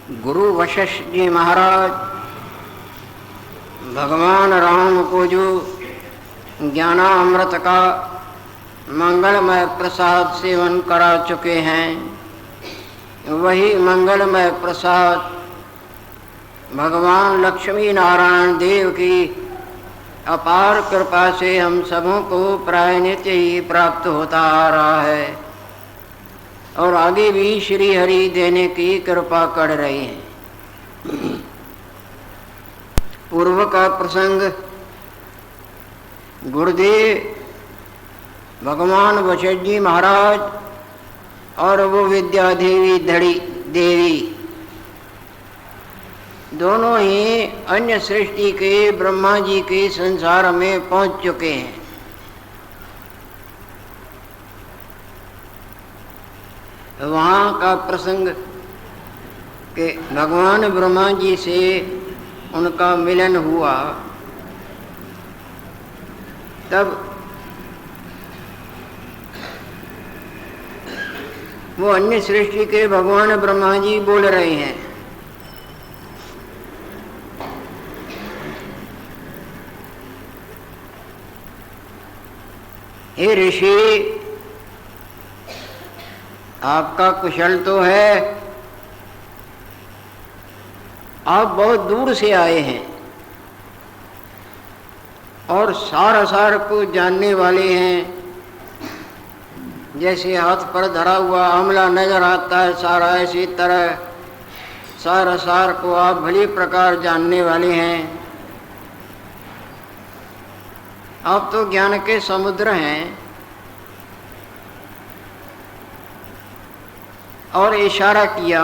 गुरु वशिष्ठ जी महाराज भगवान राम को जो ज्ञानामृत का मंगलमय प्रसाद सेवन करा चुके हैं, वही मंगलमय प्रसाद भगवान लक्ष्मी नारायण देव की अपार कृपा से हम सबों को प्राय नित्य ही प्राप्त होता आ रहा है और आगे भी श्री हरि देने की कृपा कर रही है। पूर्व का प्रसंग गुरुदेव भगवान वशिष्ठ जी महाराज और वो विद्या देवी धड़ी देवी दोनों ही अन्य सृष्टि के ब्रह्मा जी के संसार में पहुंच चुके हैं। वहाँ का प्रसंग कि भगवान ब्रह्मा जी से उनका मिलन हुआ, तब वो अन्य सृष्टि के भगवान ब्रह्मा जी बोल रहे हैं, हे ऋषि, आपका कुशल तो है, आप बहुत दूर से आए हैं और सार को जानने वाले हैं। जैसे हाथ पर धरा हुआ आंवला नजर आता है सारा, इसी तरह सार को आप भली प्रकार जानने वाले हैं। आप तो ज्ञान के समुद्र हैं। और इशारा किया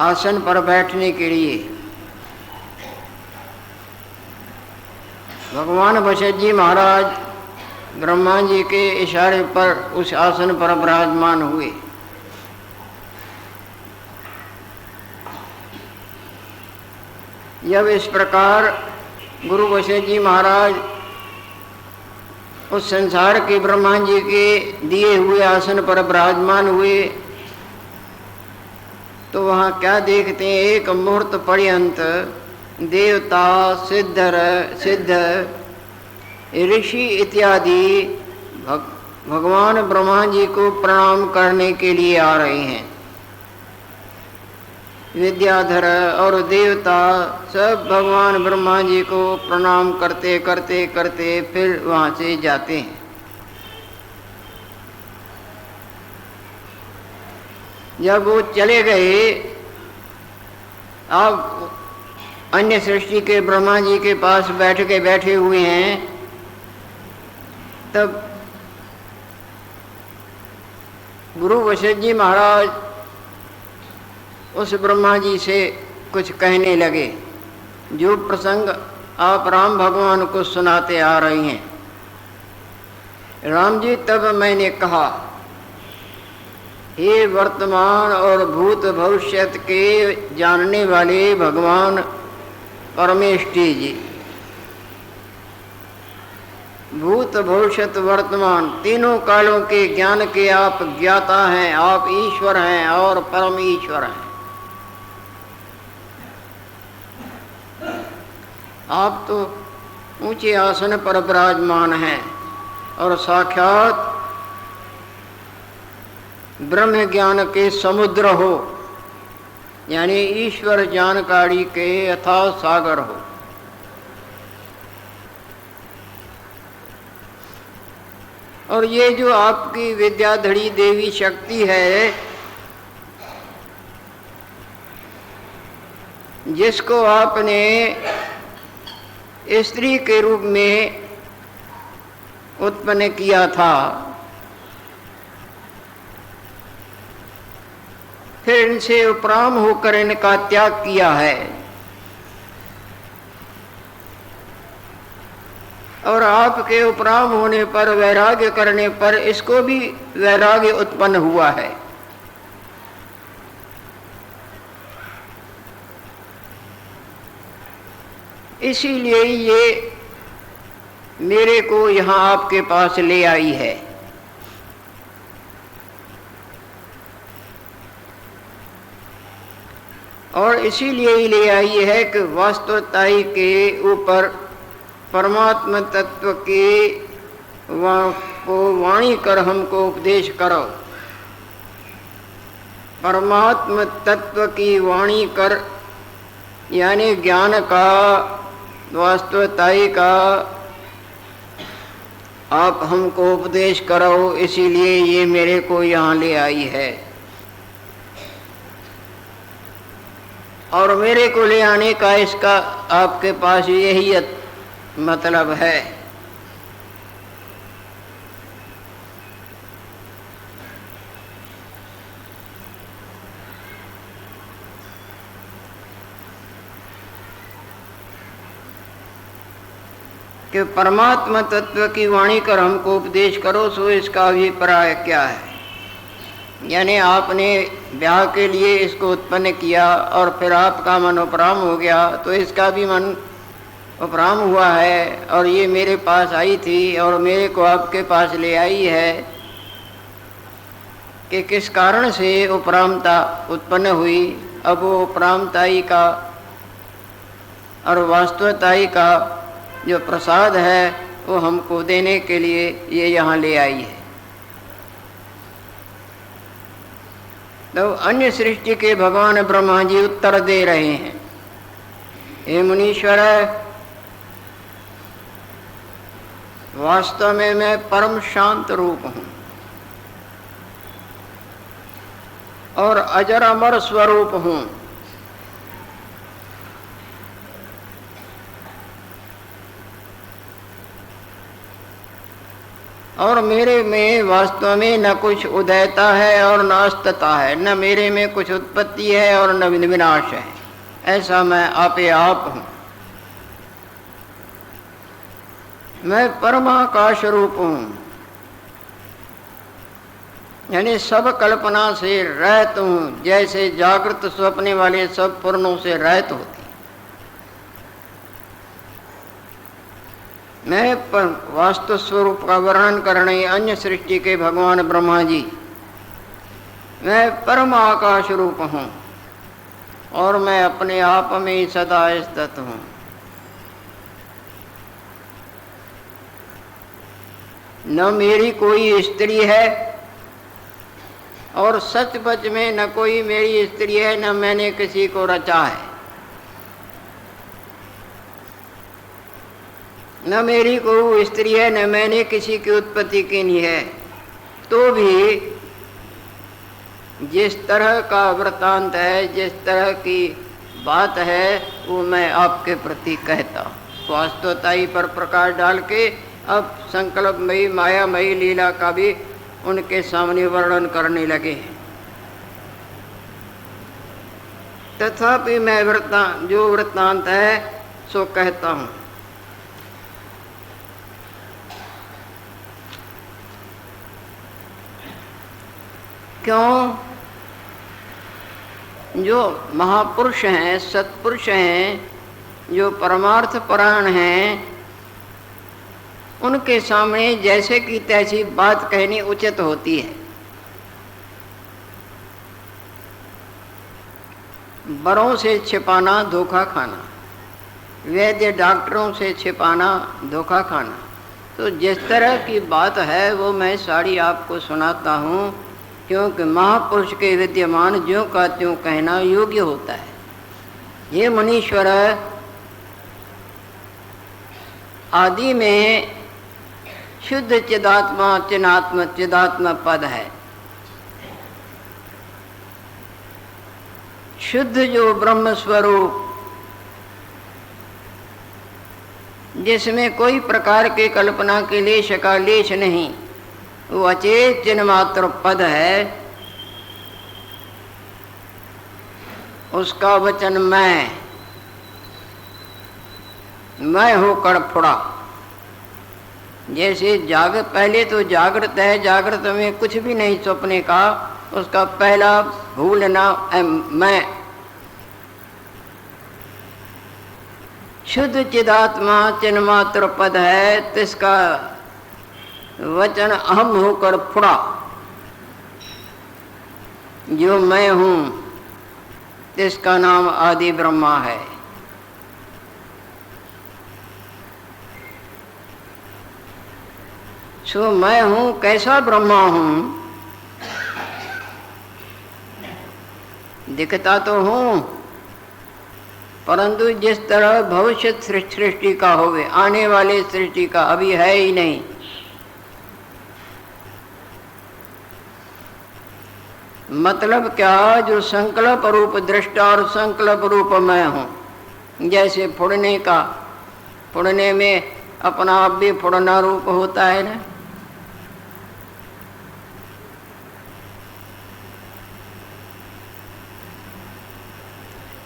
आसन पर बैठने के लिए। भगवान वशिष्ठ जी महाराज ब्रह्मा जी के इशारे पर उस आसन पर विराजमान हुए। जब इस प्रकार गुरु वशिष्ठ जी महाराज उस संसार के ब्रह्मा जी के दिए हुए आसन पर विराजमान हुए, तो वहाँ क्या देखते हैं, एक मुहूर्त पर्यंत देवता सिद्ध ऋषि इत्यादि भगवान ब्रह्मा जी को प्रणाम करने के लिए आ रहे हैं। विद्याधर और देवता सब भगवान ब्रह्मा जी को प्रणाम करते करते करते फिर वहाँ से जाते हैं। जब वो चले गए, अब अन्य सृष्टि के ब्रह्मा जी के पास बैठे हुए हैं, तब गुरु वशिष्ठ जी महाराज उस ब्रह्मा जी से कुछ कहने लगे, जो प्रसंग आप राम भगवान को सुनाते आ रही हैं। राम जी, तब मैंने कहा, हे वर्तमान और भूत भविष्य के जानने वाले भगवान परमेष्ठी जी, भूत भविष्यत वर्तमान तीनों कालों के ज्ञान के आप ज्ञाता हैं, आप ईश्वर हैं और परम ईश्वर हैं। आप तो ऊंचे आसन पर विराजमान हैं और साक्षात ब्रह्म ज्ञान के समुद्र हो, यानी ईश्वर जानकारी के अथाह सागर हो। और ये जो आपकी विद्याधरी देवी शक्ति है, जिसको आपने स्त्री के रूप में उत्पन्न किया था, फिर इनसे उपराम होकर इनका त्याग किया है और आपके उपराम होने पर, वैराग्य करने पर इसको भी वैराग्य उत्पन्न हुआ है। इसीलिए ये मेरे को यहाँ आपके पास ले आई है। और इसीलिए ही ले आई है कि वास्तवताई के ऊपर परमात्मा तत्व की को वाणी कर हमको उपदेश करो। परमात्मा तत्व की वाणी कर यानी ज्ञान का, वास्तवताई का आप हमको उपदेश करो, इसीलिए ये मेरे को यहाँ ले आई है। और मेरे को ले आने का इसका आपके पास यही मतलब है। कि परमात्मा तत्व की वाणी कर हमको उपदेश करो, सो इसका अभिप्राय क्या है। यानी आपने ब्याह के लिए इसको उत्पन्न किया और फिर आपका मन उपराम हो गया, तो इसका भी मन उपराम हुआ है और ये मेरे पास आई थी और मेरे को आपके पास ले आई है कि किस कारण से उपरामता उत्पन्न हुई। अब वो उपरामताई का और वास्तवताई का जो प्रसाद है वो हमको देने के लिए ये यहाँ ले आई है। तो अन्य सृष्टि के भगवान ब्रह्मा जी उत्तर दे रहे हैं, हे मुनीश्वर, वास्तव में मैं परम शांत रूप हूँ और अजर अमर स्वरूप हूँ। और मेरे में वास्तव में न कुछ उदयता है और न अस्तता है, न मेरे में कुछ उत्पत्ति है और न विनाश है। ऐसा मैं आपे आप हूँ। मैं परमाकाश रूप हूँ, यानी सब कल्पना से रहित हूँ। जैसे जागृत स्वप्ने वाले सब पूर्णों से रहित होती, मैं वास्तु स्वरूप का वर्णन करने अन्य सृष्टि के भगवान ब्रह्मा जी, मैं परम आकाश रूप हूँ और मैं अपने आप में सदा स्थित हूँ। न मेरी कोई स्त्री है और सचमुच में न कोई मेरी स्त्री है, न मैंने किसी को रचा है। न मेरी कोई स्त्री है, न मैंने किसी की उत्पत्ति की नहीं है। तो भी जिस तरह का वृत्तांत है, जिस तरह की बात है, वो मैं आपके प्रति कहता हूँ। वास्तवताई पर प्रकाश डाल के अब संकल्पमयी मायामयी लीला का भी उनके सामने वर्णन करने लगे हैं। तथापि मैं जो वृत्तांत है सो कहता हूँ। क्यों? जो महापुरुष हैं, सत्पुरुष हैं, जो परमार्थ परायण हैं, उनके सामने जैसे कि तैसी बात कहनी उचित होती है। बड़ों से छिपाना धोखा खाना, वैद्य डॉक्टरों से छिपाना धोखा खाना। तो जिस तरह की बात है वो मैं सारी आपको सुनाता हूँ, क्योंकि महापुरुष के विद्यमान ज्यों का त्यों कहना योग्य होता है। ये मुनीश्वर, आदि में शुद्ध चिदात्मा चिदात्मा पद है। शुद्ध जो ब्रह्म स्वरूप, जिसमें कोई प्रकार के कल्पना के लेश का लेश नहीं, वो अचेत चिन्ह मात्र पद है। उसका वचन मैं होकर फुड़ा। जैसे पहले तो जागृत है, जागृत में कुछ भी नहीं सपने का, उसका पहला भूलना मैं। शुद्ध चिदात्मा चिन्ह मात्र पद है, तिसका वचन अहम होकर फुड़ा। जो मैं हूँ इसका नाम आदि ब्रह्मा है। सो मैं हूं कैसा ब्रह्मा हूं, दिखता तो हूं, परंतु जिस तरह भविष्य सृष्टि का होवे, आने वाले सृष्टि का अभी है ही नहीं। मतलब क्या, जो संकल्प रूप दृष्टा और संकल्प रूप मैं हूं। जैसे फुड़ने का, फुड़ने में अपना आप भी फुड़ना रूप होता है ना।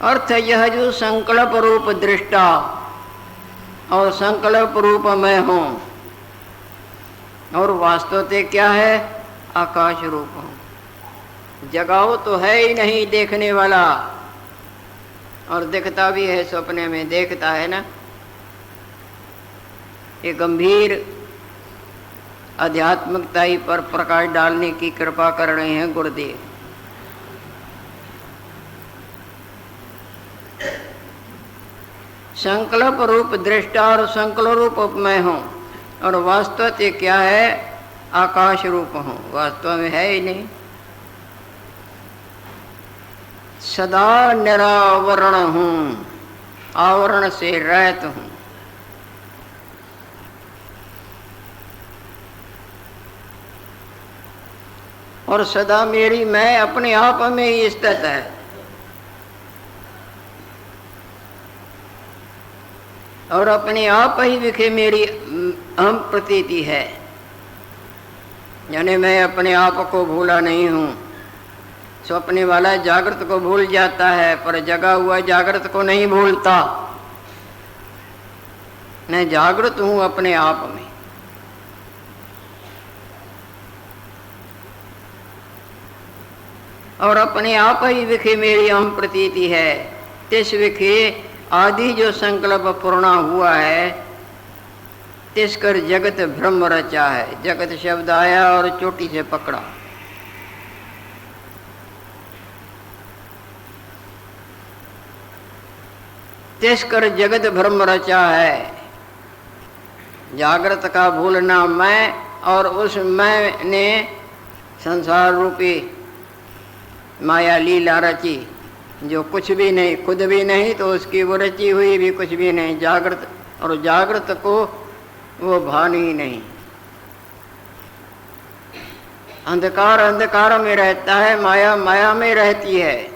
अर्थ यह जो संकल्प रूप दृष्टा और संकल्प रूप मैं हूं, और वास्तवते क्या है, आकाश रूप हूं। जगाओ तो है ही नहीं देखने वाला, और दिखता भी है, सपने में देखता है ना। ये गंभीर आध्यात्मिकता पर प्रकाश डालने की कृपा कर रहे हैं गुरुदेव। संकल्प रूप दृष्टा और संकल्प रूप मैं हूं, और वास्तव क्या है, आकाश रूप हूं। वास्तव में है ही नहीं। सदा निरावरण हूं, आवरण से रहित हूं। और सदा मेरी मैं अपने आप में ही स्थित है। और अपने आप ही विखे मेरी अहम प्रतीति है, यानी मैं अपने आप को भूला नहीं हूं। स्वप्ने वाला जागृत को भूल जाता है, पर जगा हुआ जागृत को नहीं भूलता। मैं जागृत हूं अपने आप में। और अपने आप ही विखे मेरी अहम प्रतीति है। तिस विखे आदि जो संकल्प पूर्ण हुआ है, तिसकर जगत ब्रह्म रचा है। जगत शब्द आया और चोटी से पकड़ा। तिसकर जगत ब्रह्म रचा है। जागृत का भूलना मैं, और उस मैं ने संसार रूपी माया लीला रची, जो कुछ भी नहीं, खुद भी नहीं, तो उसकी वो रची हुई भी कुछ भी नहीं। जागृत, और जागृत को वो भान ही नहीं। अंधकार अंधकार में रहता है, माया माया में रहती है।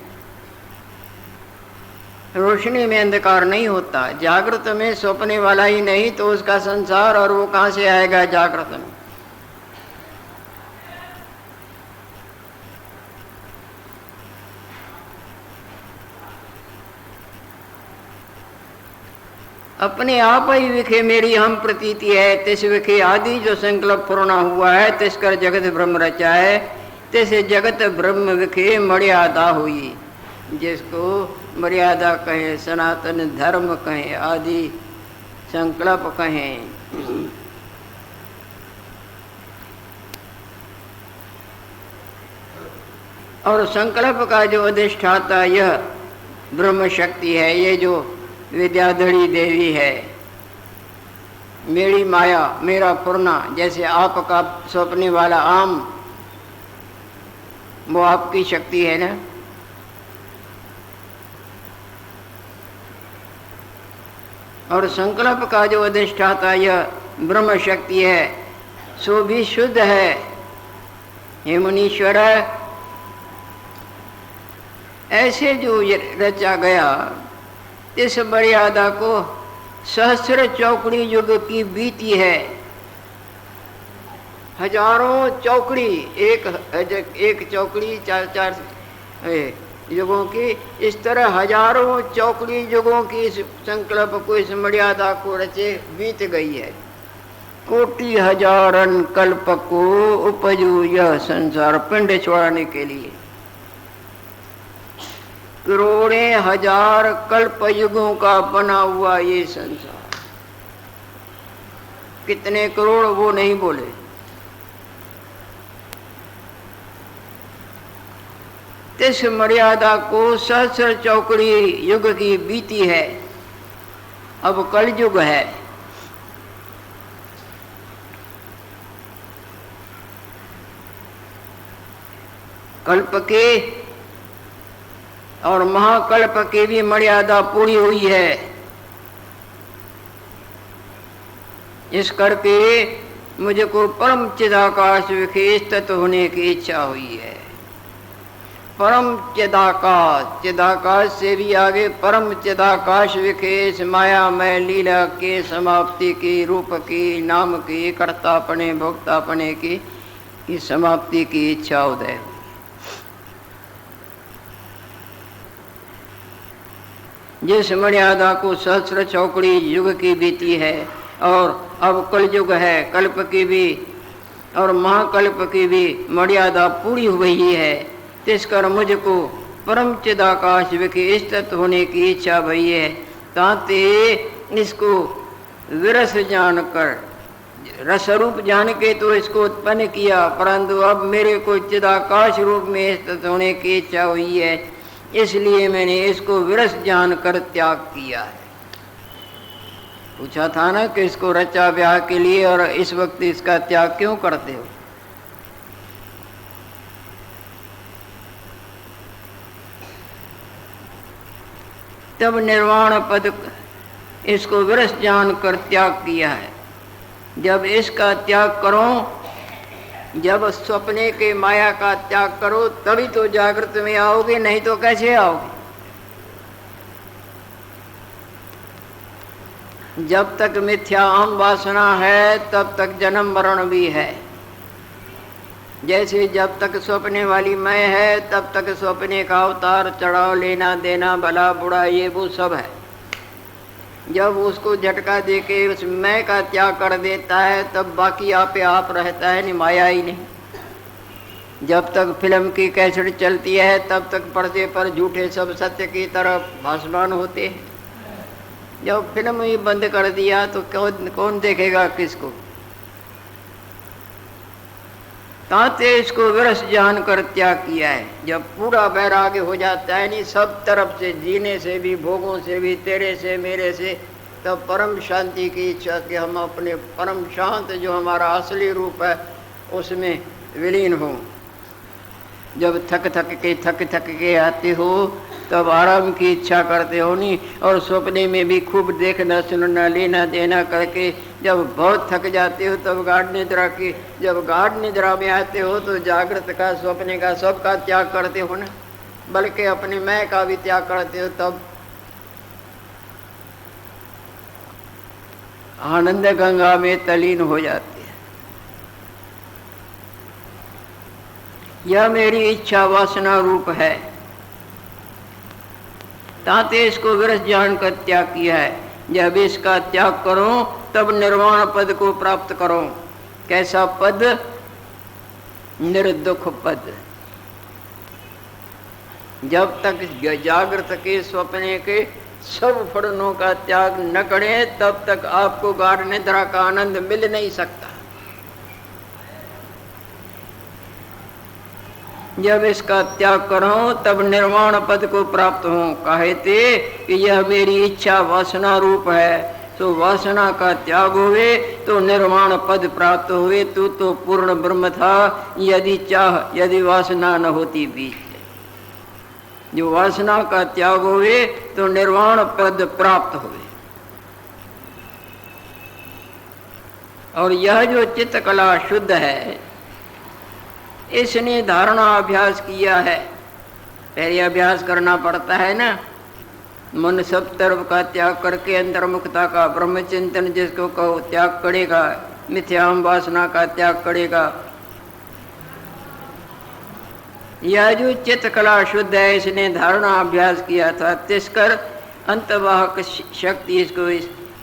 रोशनी में अंधकार नहीं होता। जागृत में सपने वाला ही नहीं, तो उसका संसार, और वो कहां से आएगा जागृत में। अपने आप ही विखे मेरी हम प्रतीति है। तिस विखे आदि जो संकल्प पूर्ण हुआ है, तिसकर जगत ब्रह्म रचा है। तिस जगत ब्रह्म विखे मर्यादा हुई। जिसको मर्यादा कहें, सनातन धर्म कहें, आदि संकल्प कहें। और संकल्प का जो अधिष्ठाता यह ब्रह्म शक्ति है, ये जो विद्याधरी देवी है, मेरी माया, मेरा पूर्णा। जैसे आपका सौंपने वाला आम, वो आपकी शक्ति है ना। और संकल्प का जो अधिष्ठाता यह ब्रह्म शक्ति है, सो भी शुद्ध है। हे मुनीश्वर, ऐसे जो रचा गया, इस मर्यादा को सहस्र चौकड़ी युग की बीती है। हजारों चौकड़ी, एक चौकड़ी चार युगों की, इस तरह हजारों चौकड़ी युगों की इस संकल्प को, इस मर्यादा को रचे बीत गई है। कोटि हजारन कल्प को उपजू यह संसार, पिंड छोड़ाने के लिए करोड़े हजार कल्प युगों का बना हुआ ये संसार। कितने करोड़ वो नहीं बोले। तिस मर्यादा को सहस्र चौकड़ी युग की बीती है। अब कल युग है। कल्प के और महाकल्प की भी मर्यादा पूरी हुई है। इस करके मुझको परम चिदाकाश विशेष तत्व होने की इच्छा हुई है। परम चिदाकाश, चिदाकाश से भी आगे परम चिदाकाश विशेष मायामय लीला के समाप्ति की, रूप की, नाम की, कर्तापने भोक्तापने की समाप्ति की इच्छा उदय हुई। जिस मर्यादा को सहस्र चौकड़ी युग की बीती है और अब कल युग है, कल्प की भी और महाकल्प की भी मर्यादा पूरी हुई है। तिस कर मुझको परम चिदाकाश विशेष तत्व होने की इच्छा भई है। ताते इसको विरस जानकर, रसरूप जान के तो इसको उत्पन्न किया, परंतु अब मेरे को चिदाकाश रूप में स्थित होने की इच्छा हुई है, इसलिए मैंने इसको विरस जानकर त्याग किया है। पूछा था ना कि इसको रचा ब्याह के लिए और इस वक्त इसका त्याग क्यों करते हो? तब निर्वाण पद इसको विरस जानकर त्याग किया है। जब इसका त्याग करो, जब सपने के माया का त्याग करो तभी तो जागृत में आओगे, नहीं तो कैसे आओगे? जब तक मिथ्या अहम वासना है तब तक जन्म मरण भी है। जैसे जब तक सपने वाली मैं है तब तक सपने का अवतार, चढ़ाव, लेना देना, भला बुरा ये वो सब है। जब उसको झटका देके उस मैं का त्याग कर देता है तब बाकी आपे आप रहता है, नहीं माया ही नहीं। जब तक फिल्म की कैसेट चलती है तब तक पर्दे पर झूठे सब सत्य की तरफ भासमान होते हैं। जब फिल्म ही बंद कर दिया तो कौन देखेगा किसको? ताते इसको विरस जान कर त्याग किया है। जब पूरा वैराग्य हो जाता है, नहीं सब तरफ से, जीने से भी, भोगों से भी, तेरे से, मेरे से, तब परम शांति की इच्छा कि हम अपने परम शांत जो हमारा असली रूप है उसमें विलीन हो। जब थक थक के आते हो तब आराम की इच्छा करते हो नहीं, और सपने में भी खूब देखना सुनना लेना देना करके जब बहुत थक जाते हो तब गाढ़ निद्रा की, जब गाढ़ निद्रा में आते हो तो जागृत का, सपने का, सबका त्याग करते हो ना, बल्कि अपने मैं का भी त्याग करते हो। तब आनंद गंगा में तलीन हो जाते हैं। यह मेरी इच्छा वासना रूप है, ताते इसको विरस जान कर त्याग किया है। जब इसका त्याग करो तब निर्वाण पद को प्राप्त करो। कैसा पद? निर्दुख पद। जब तक जागृत के, स्वप्ने के सब फड़नों का त्याग न करें तब तक आपको गाढ़ निद्रा का आनंद मिल नहीं सकता। जब इसका त्याग करो तब निर्वाण पद को प्राप्त हो। कहते कि यह मेरी इच्छा वासना रूप है, तो वासना का त्याग हुए तो निर्वाण पद प्राप्त हुए। तू तो पूर्ण ब्रह्म था, यदि चाह, यदि वासना न होती बीच। जो वासना का त्याग हुए तो निर्वाण पद प्राप्त हुए। और यह जो चित्त कला शुद्ध है, इसने धारणा अभ्यास किया है। पहले अभ्यास करना पड़ता है ना, मन सब तरफ का त्याग करके अंतर्मुखता का ब्रह्मचिंतन जिसको कहो त्याग करेगा, मिथ्याम वासना का त्याग करेगा। यह जो चित्त कला शुद्ध है, इसने धारणा अभ्यास किया था। तिसकर अंतवाहक शक्ति,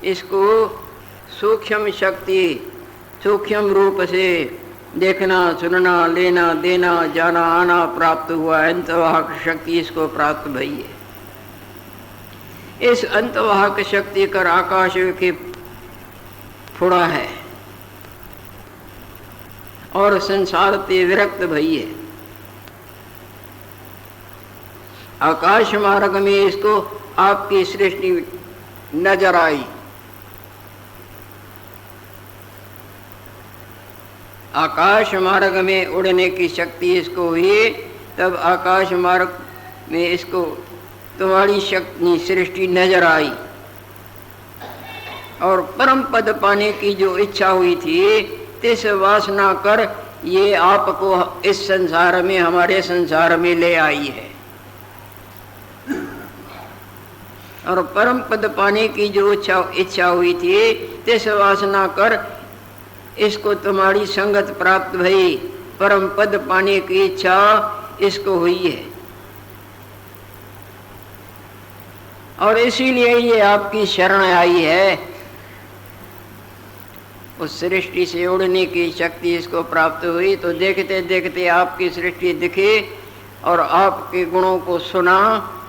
इसको सूक्ष्म शक्ति, सूक्ष्म रूप से देखना सुनना लेना देना जाना आना प्राप्त हुआ। अंतवाहक शक्ति इसको प्राप्त भई है। इस अंतवाहक शक्ति कर आकाश के फुड़ा है और संसार ते विरक्त भई है। आकाश मार्ग में इसको आपकी सृष्टि नजर आई। आकाश मार्ग में उड़ने की शक्ति इसको हुई, तब आकाश मार्ग में इसको तुम्हारी शक्ति सृष्टि नजर आई। और परम पद पाने की जो इच्छा हुई थी, तिस वासना कर ये आपको इस संसार में, हमारे संसार में ले आई है। और परम पद पाने की जो इच्छा हुई थी, तिस वासना कर इसको तुम्हारी संगत प्राप्त भई। परम पद पाने की इच्छा इसको हुई है, और इसीलिए ये आपकी शरण आई है। उस सृष्टि से उड़ने की शक्ति इसको प्राप्त हुई, तो देखते देखते आपकी सृष्टि दिखी और आपके गुणों को सुना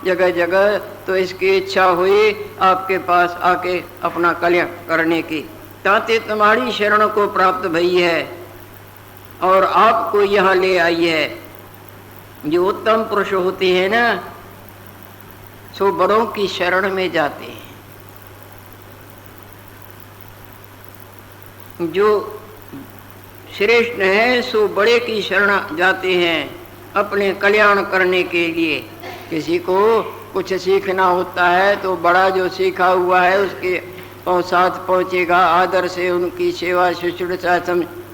जगह जगह, तो इसकी इच्छा हुई आपके पास आके अपना कल्याण करने की। ताते तुम्हारी शरण को प्राप्त भई है और आपको यहाँ ले आई है। जो उत्तम पुरुष होते हैं ना, सो बड़ों की शरण में जाते हैं। जो श्रेष्ठ है सो बड़े की शरण जाते हैं अपने कल्याण करने के लिए। किसी को कुछ सीखना होता है तो बड़ा जो सीखा हुआ है उसके साथ पहुँचेगा, आदर से उनकी सेवा शुश्रूषा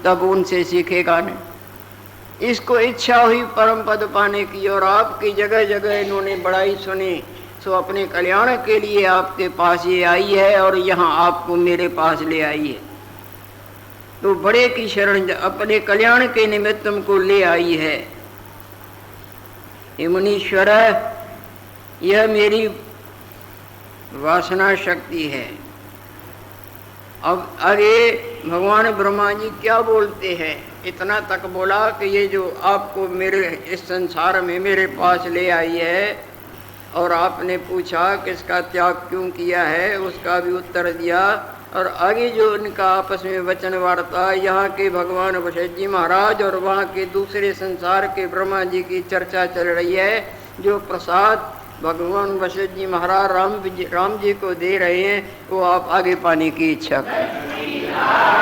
तब उनसे सीखेगा न। इसको इच्छा हुई परम पद पाने की, और आपकी जगह जगह इन्होंने बड़ाई सुनी, सो अपने कल्याण के लिए आपके पास ये आई है और यहाँ आपको मेरे पास ले आई है। तो बड़े की शरण अपने कल्याण के निमित्त तुमको ले आई है। हे मुनीश्वर, यह मेरी वासना शक्ति है। अब आगे भगवान ब्रह्मा जी क्या बोलते हैं, इतना तक बोला कि ये जो आपको मेरे इस संसार में मेरे पास ले आई है, और आपने पूछा किसका त्याग क्यों किया है, उसका भी उत्तर दिया। और आगे जो उनका आपस में वचन वार्ता, यहाँ के भगवान वशिष्ठ जी महाराज और वहाँ के दूसरे संसार के ब्रह्मा जी की चर्चा चल रही है। जो प्रसाद भगवान वशिष्ठ जी महाराज राम जी को दे रहे हैं, वो आप आगे पाने की इच्छा करें।